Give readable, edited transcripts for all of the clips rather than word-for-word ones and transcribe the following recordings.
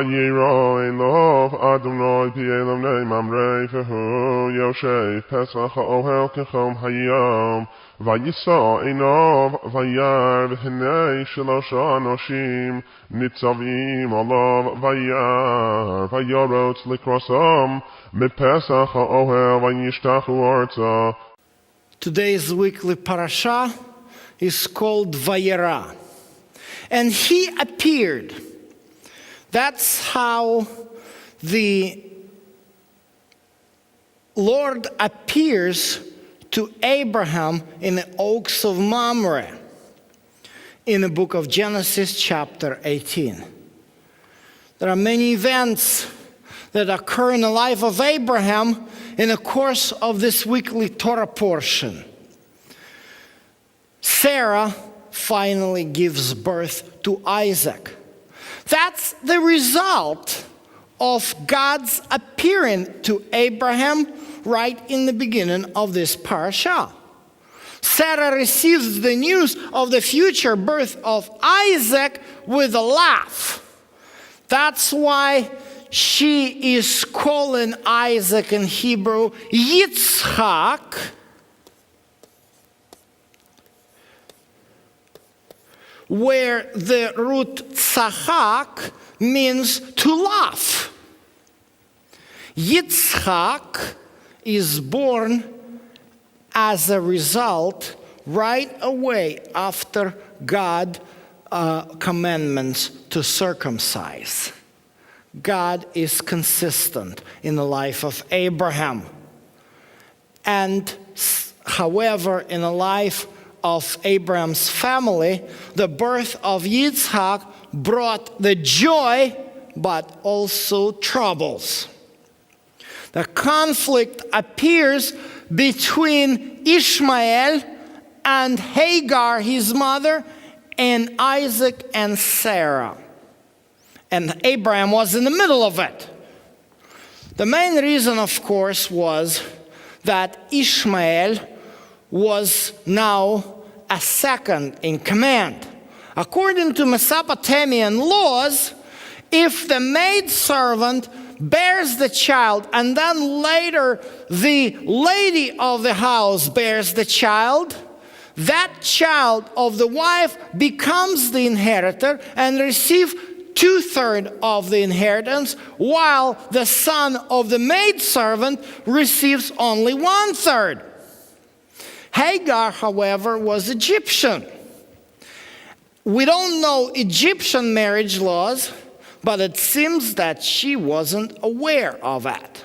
Vayeira elov Adonai pi elam nei mamrei v'hu Yosef Pesach ha'ohel kechom hayom Vayisa enov vayar v'hinei shelosha anoshim Nitzavim olav vayar Vayarot likrosam Mipesach ha'ohel vayishtachu arza. Today's weekly parasha is called Vayeira. And he appeared. That's how the Lord appears to Abraham in the oaks of Mamre in the book of Genesis chapter 18. There are many events that occur in the life of Abraham in the course of this weekly Torah portion. Sarah finally gives birth to Isaac. That's the result of God's appearing to Abraham right in the beginning of this parasha. Sarah receives the news of the future birth of Isaac with a laugh. That's why she is calling Isaac in Hebrew Yitzchak, where the root tzachak means to laugh. Yitzchak is born as a result right away after God commandments to circumcise. God is consistent in the life of Abraham. And however, in the life of Abraham's family, the birth of Yitzhak brought the joy, but also troubles. The conflict appears between Ishmael and Hagar, his mother, and Isaac and Sarah. And Abraham was in the middle of it. The main reason, of course, was that Ishmael was now a second in command. According to Mesopotamian laws, if the maidservant bears the child and then later the lady of the house bears the child, that child of the wife becomes the inheritor and receives 2/3 of the inheritance, while the son of the maidservant receives only 1/3. Hagar, however, was Egyptian. We don't know Egyptian marriage laws, but it seems that she wasn't aware of it.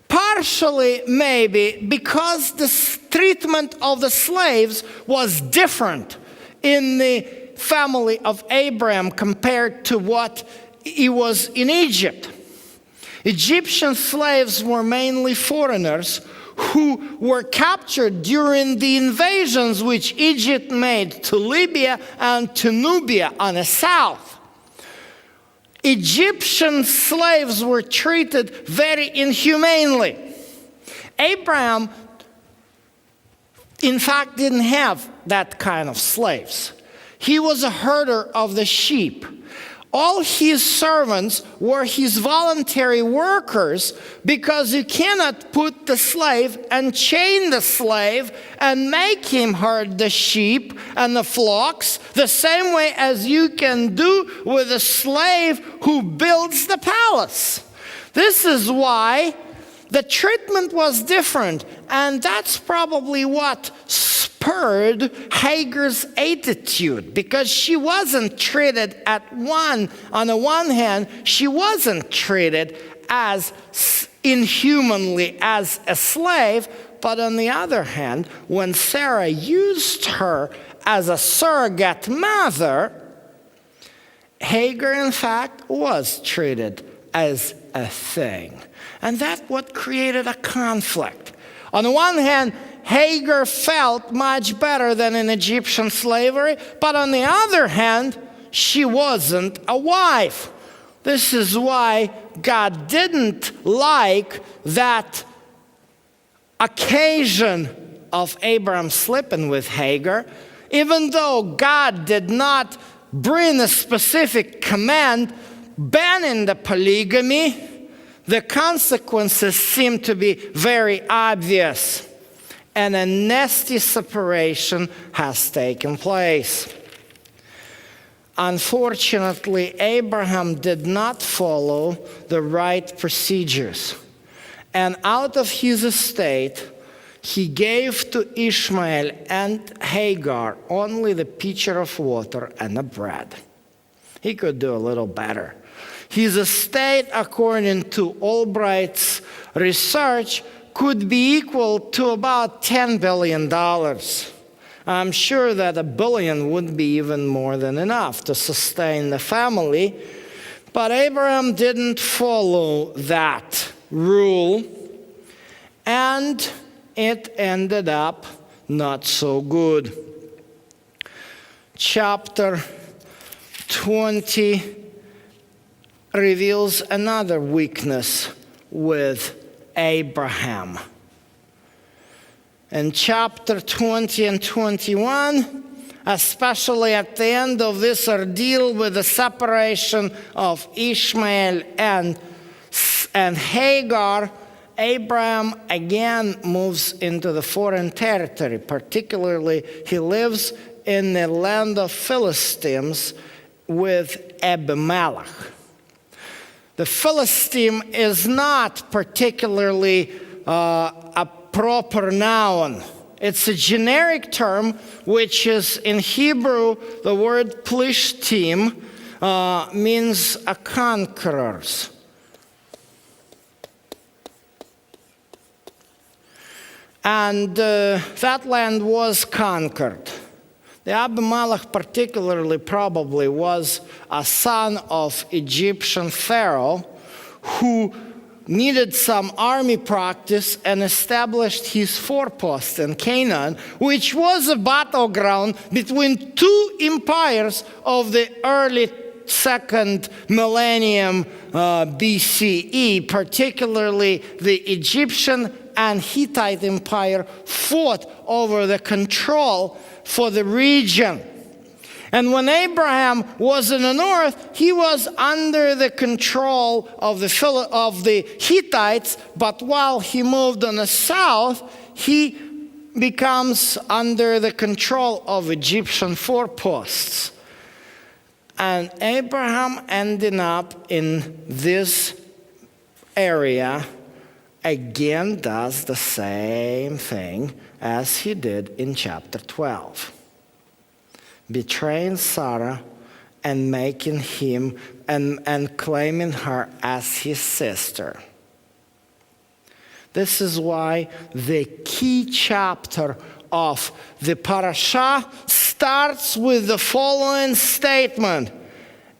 Partially, maybe, because the treatment of the slaves was different in the family of Abraham compared to what it was in Egypt. Egyptian slaves were mainly foreigners who were captured during the invasions which Egypt made to Libya and to Nubia on the south. Egyptian slaves were treated very inhumanely. Abraham, in fact, didn't have that kind of slaves. He was a herder of the sheep. All his servants were his voluntary workers, because you cannot put the slave and chain the slave and make him herd the sheep and the flocks the same way as you can do with a slave who builds the palace. This is why the treatment was different, and that's probably what spurred Hagar's attitude, because she wasn't treated on the one hand, she wasn't treated as inhumanly as a slave, but on the other hand, when Sarah used her as a surrogate mother, Hagar, in fact, was treated as a thing. And that's what created a conflict. On the one hand, Hagar felt much better than in Egyptian slavery, but on the other hand, she wasn't a wife. This is why God didn't like that occasion of Abraham sleeping with Hagar, even though God did not bring a specific command banning the polygamy, the consequences seem to be very obvious, and a nasty separation has taken place. Unfortunately, Abraham did not follow the right procedures, and out of his estate, he gave to Ishmael and Hagar only the pitcher of water and the bread. He could do a little better. His estate, according to Albright's research, could be equal to about $10 billion. I'm sure that $1 billion would be even more than enough to sustain the family, but Abraham didn't follow that rule, and it ended up not so good. Chapter 20 reveals another weakness with Abraham. In chapter 20 and 21, especially at the end of this ordeal with the separation of Ishmael and Hagar, Abraham again moves into the foreign territory. Particularly, he lives in the land of Philistines with Abimelech. The Philistine is not particularly a proper noun. It's a generic term, which is in Hebrew, the word plishtim means a conquerors. And that land was conquered. The Abimelech particularly probably was a son of Egyptian pharaoh who needed some army practice and established his forepost in Canaan, which was a battleground between two empires of the early second millennium BCE, particularly the Egyptian and Hittite empire fought over the control for the region. And when Abraham was in the north, he was under the control of the Hittites, but while he moved on the south, he becomes under the control of Egyptian foreposts. And Abraham ended up in this area, again does the same thing as he did in chapter 12. Betraying Sarah and making him and claiming her as his sister. This is why the key chapter of the parasha starts with the following statement.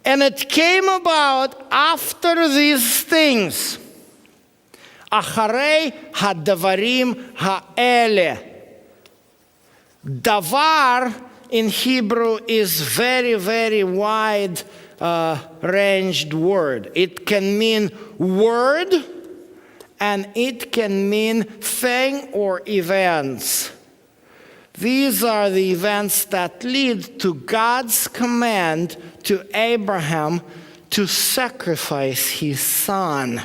And it came about after these things. Acharei hadavarim ha'ele. Davar in Hebrew is very, very wide ranged word. It can mean word, and it can mean thing or events. These are the events that lead to God's command to Abraham to sacrifice his son.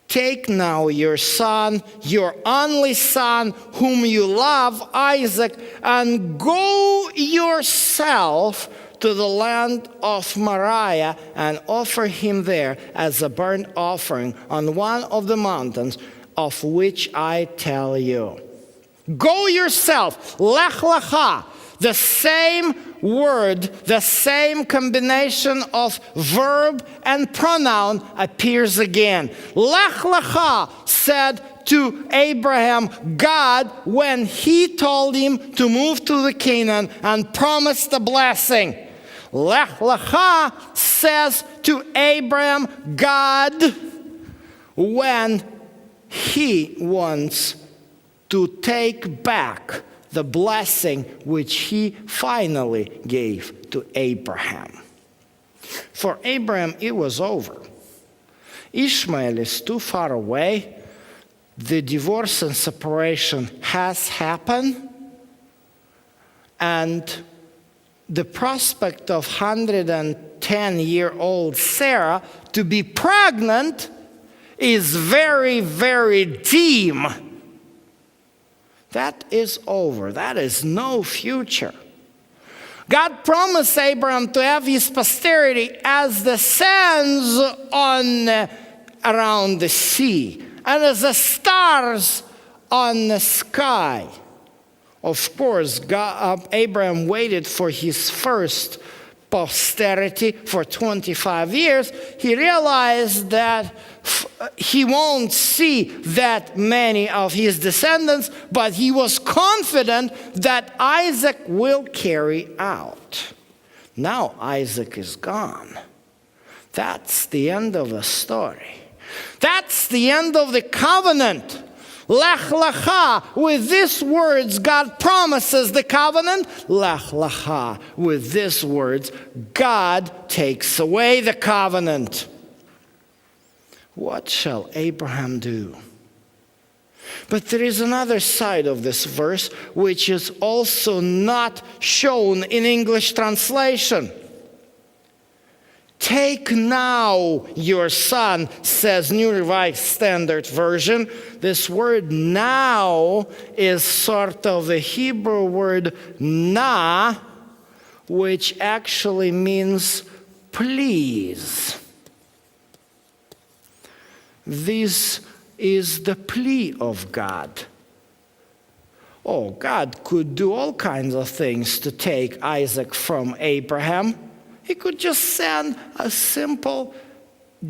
Take now your son, your only son, whom you love, Isaac, and go yourself to the land of Moriah and offer him there as a burnt offering on one of the mountains of which I tell you. Go yourself, lech lecha. The same word, the same combination of verb and pronoun appears again. Lech lecha said to Abraham, God, when he told him to move to the Canaan and promised a blessing. Lech lecha says to Abraham, God, when he wants to take back the blessing which he finally gave to Abraham. For Abraham, it was over. Ishmael is too far away. The divorce and separation has happened. And the prospect of 110-year-old Sarah to be pregnant is very, very dim. That is over. That is no future. God promised Abraham to have his posterity as the sands around the sea and as the stars on the sky. Of course, Abraham waited for his first posterity for 25 years. He realized that he won't see that many of his descendants, but he was confident that Isaac will carry out. Now Isaac is gone. That's the end of the story. That's the end of the covenant. Lech lecha. With these words, God promises the covenant. Lech lecha. With these words, God takes away the covenant. What shall Abraham do? But there is another side of this verse which is also not shown in English translation. Take now your son, says New Revised Standard Version. This word now is sort of the Hebrew word na, which actually means please. This is the plea of God. Oh, God could do all kinds of things to take Isaac from Abraham. He could just send a simple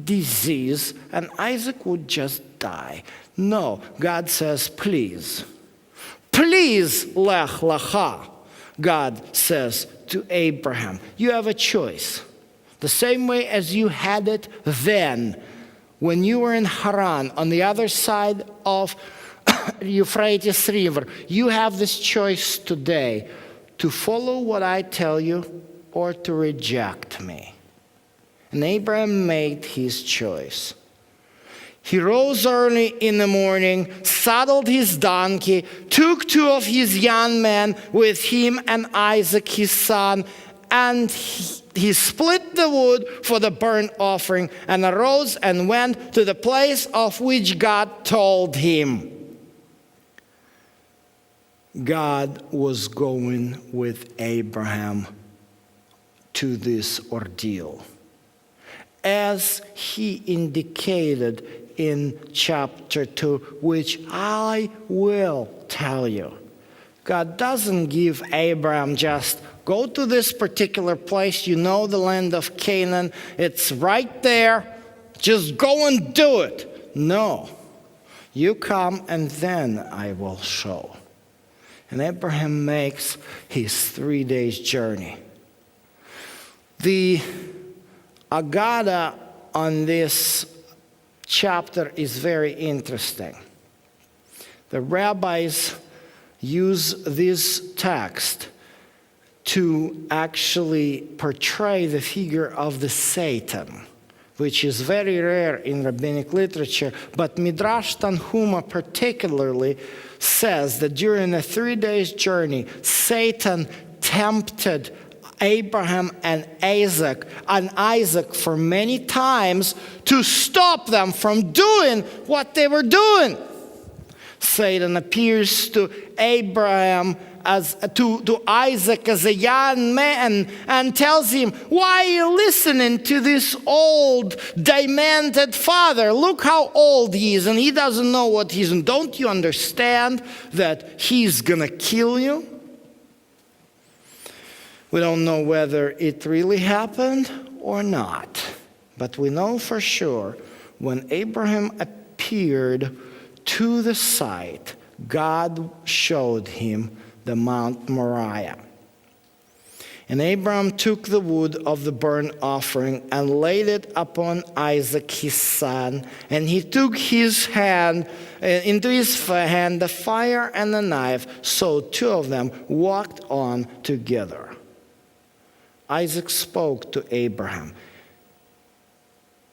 disease and Isaac would just die. No, God says, please. Please, lech lecha. God says to Abraham, you have a choice. The same way as you had it then, when you were in Haran, on the other side of Euphrates River, you have this choice today to follow what I tell you or to reject me. And Abraham made his choice. He rose early in the morning, saddled his donkey, took 2 of his young men with him and Isaac his son, and he split the wood for the burnt offering and arose and went to the place of which God told him. God was going with Abraham to this ordeal, as he indicated in chapter 2, which I will tell you. God doesn't give Abraham just go to this particular place, you know the land of Canaan, it's right there, just go and do it. No, you come and then I will show. And Abraham makes his 3 days journey. The Agada on this chapter is very interesting. The rabbis use this text to actually portray the figure of the Satan, which is very rare in rabbinic literature, but Midrash Tanhuma particularly says that during a 3 days journey, Satan tempted Abraham and Isaac for many times to stop them from doing what they were doing. Satan appears to Abraham to Isaac as a young man and tells him, why are you listening to this old, demented father? Look how old he is and he doesn't know what he's doing. Don't you understand that he's going to kill you? We don't know whether it really happened or not. But we know for sure when Abraham appeared to the site, God showed him the Mount Moriah. And Abraham took the wood of the burnt offering and laid it upon Isaac his son. And he took into his hand the fire and the knife. So 2 of them walked on together. Isaac spoke to Abraham,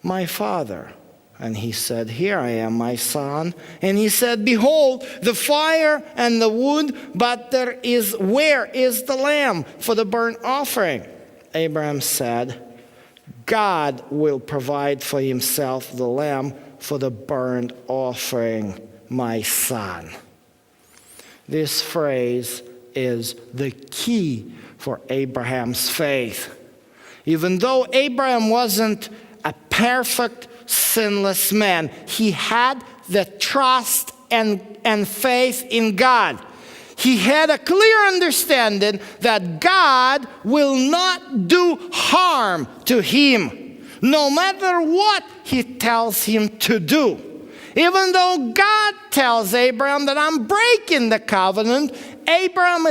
my father. And he said, "Here I am, my son." And he said, "Behold, the fire and the wood, but where is the lamb for the burnt offering?" Abraham said, "God will provide for himself the lamb for the burnt offering, my son." This phrase is the key for Abraham's faith. Even though Abraham wasn't a perfect, sinless man, he had the trust and faith in God. He had a clear understanding that God will not do harm to him, no matter what he tells him to do. Even though God tells Abraham that I'm breaking the covenant, Abraham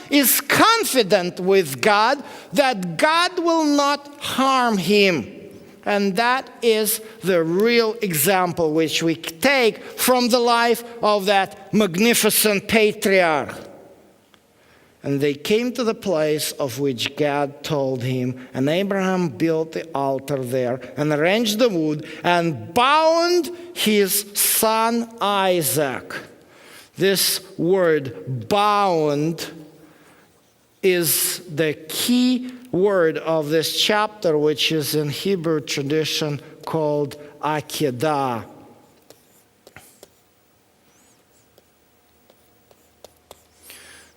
is confident with God that God will not harm him. And that is the real example which we take from the life of that magnificent patriarch. And they came to the place of which God told him, and Abraham built the altar there and arranged the wood and bound his son Isaac. This word bound is the key word of this chapter, which is in Hebrew tradition called akedah.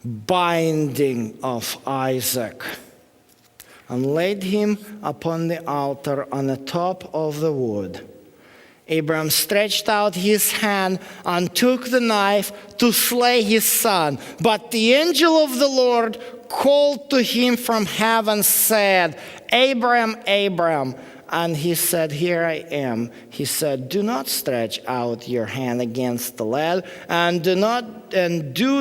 Binding of Isaac, and laid him upon the altar on the top of the wood. Abraham stretched out his hand and took the knife to slay his son. But the angel of the Lord called to him from heaven, said, "Abraham, Abraham." And he said, "Here I am." He said, "Do not stretch out your hand against the lad, and do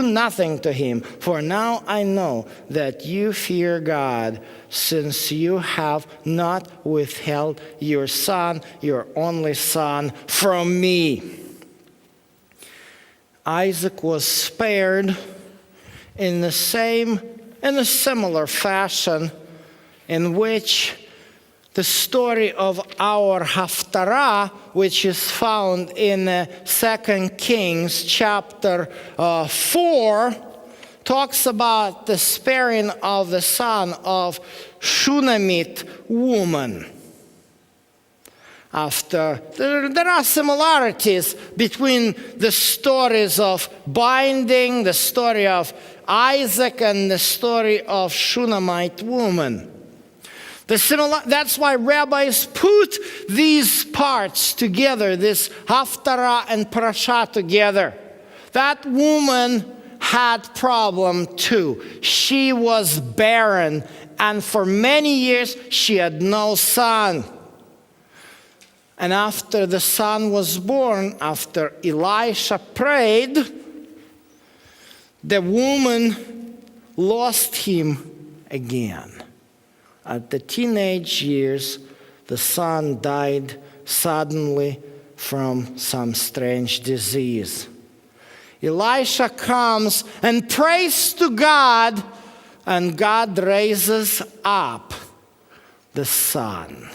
nothing to him. For now I know that you fear God, since you have not withheld your son, your only son, from me." Isaac was spared in a similar fashion in which the story of our Haftarah, which is found in 2 Kings chapter 4, talks about the sparing of the son of Shunammite woman. There are similarities between the stories of binding, the story of Isaac, and the story of Shunammite woman. That's why rabbis put these parts together, this Haftarah and Parashah together. That woman had problem too. She was barren, and for many years she had no son. And after the son was born, after Elisha prayed, the woman lost him again. At the teenage years, the son died suddenly from some strange disease. Elisha comes and prays to God, and God raises up the son.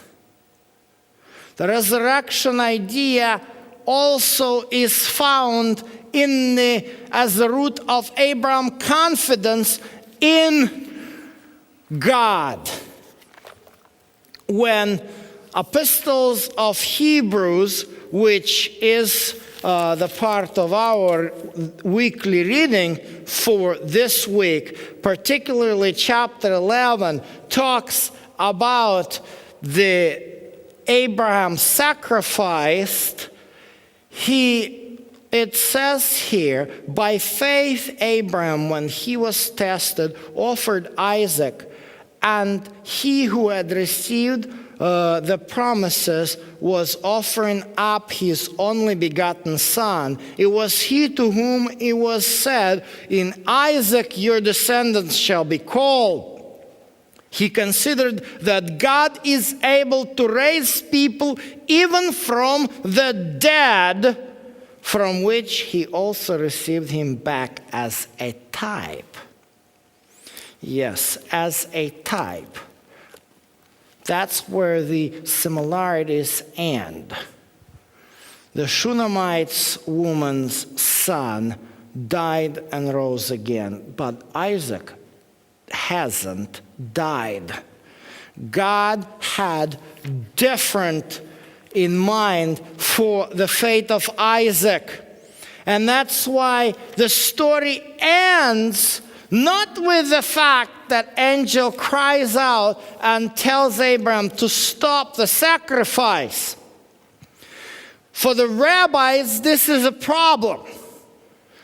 The resurrection idea also is found as the root of Abraham's confidence in God. When Epistles of Hebrews, which is the part of our weekly reading for this week, particularly chapter 11, talks about the Abraham sacrificed, it says here, by faith Abraham, when he was tested, offered Isaac, and he who had received the promises was offering up his only begotten son. It was he to whom it was said, "In Isaac your descendants shall be called." He considered that God is able to raise people even from the dead, from which he also received him back as a type. Yes, as a type. That's where the similarities end. The Shunammite woman's son died and rose again, but Isaac hasn't died. God had different in mind for the fate of Isaac. And that's why the story ends not with the fact that angel cries out and tells Abraham to stop the sacrifice. For the rabbis, this is a problem.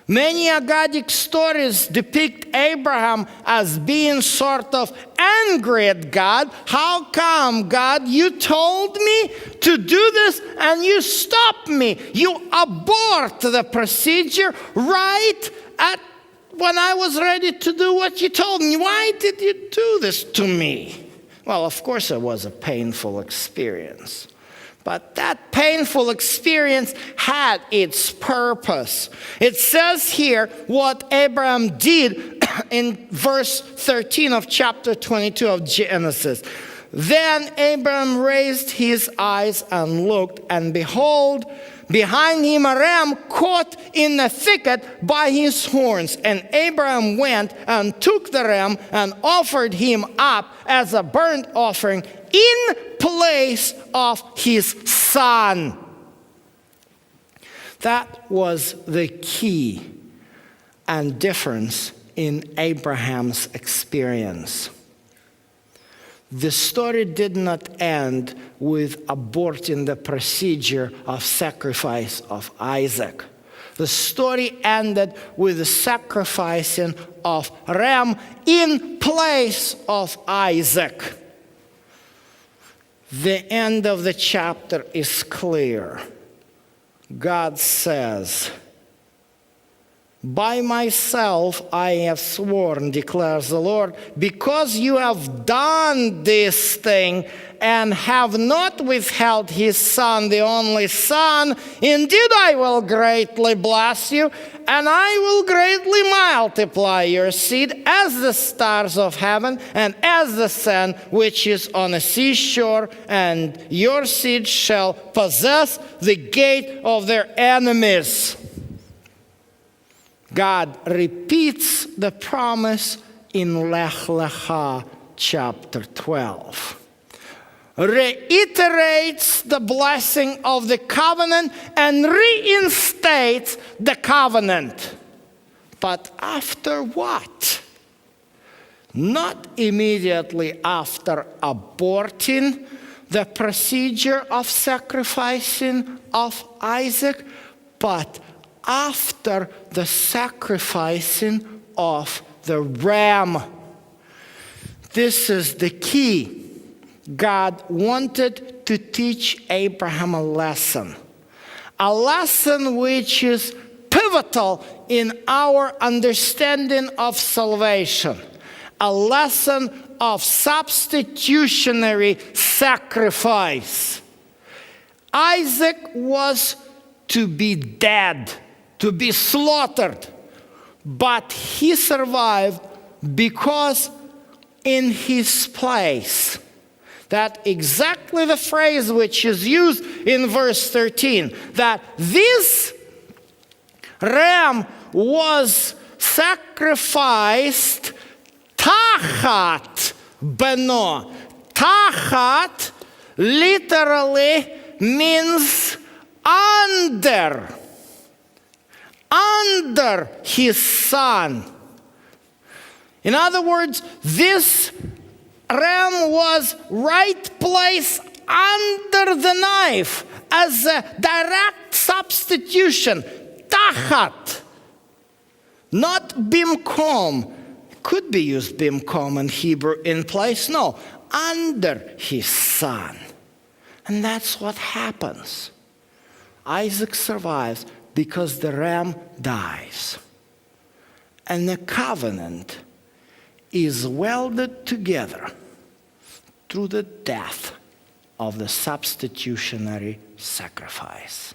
Many Agadic stories depict Abraham as being sort of angry at God. How come, God, you told me to do this and you stopped me? You abort the procedure right at when I was ready to do what you told me. Why did you do this to me? Well, of course it was a painful experience. But that painful experience had its purpose. It says here what Abraham did in verse 13 of chapter 22 of Genesis. Then Abraham raised his eyes and looked, and behold, behind him a ram caught in the thicket by his horns. And Abraham went and took the ram and offered him up as a burnt offering in place of his son. That was the key and difference in Abraham's experience. The story did not end with aborting the procedure of sacrifice of Isaac. The story ended with the sacrificing of ram in place of Isaac. The end of the chapter is clear. God says, "By myself I have sworn, declares the Lord, because you have done this thing and have not withheld his son, the only son. Indeed, I will greatly bless you, and I will greatly multiply your seed as the stars of heaven and as the sand which is on the seashore, and your seed shall possess the gate of their enemies." God repeats the promise in Lech Lecha chapter 12. Reiterates the blessing of the covenant and reinstates the covenant. But after what? Not immediately after aborting the procedure of sacrificing of Isaac, but after the sacrificing of the ram. This is the key. God wanted to teach Abraham a lesson which is pivotal in our understanding of salvation, a lesson of substitutionary sacrifice. Isaac was to be dead, to be slaughtered, but he survived because in his place. That exactly the phrase which is used in verse 13, that this ram was sacrificed tachat beno. Tachat literally means under his son. In other words, this ram was right place under the knife as a direct substitution. Tachat, not bimkom. Could be used bimkom in Hebrew in place. No, under his son. And that's what happens. Isaac survives because the ram dies. And the covenant is welded together through the death of the substitutionary sacrifice.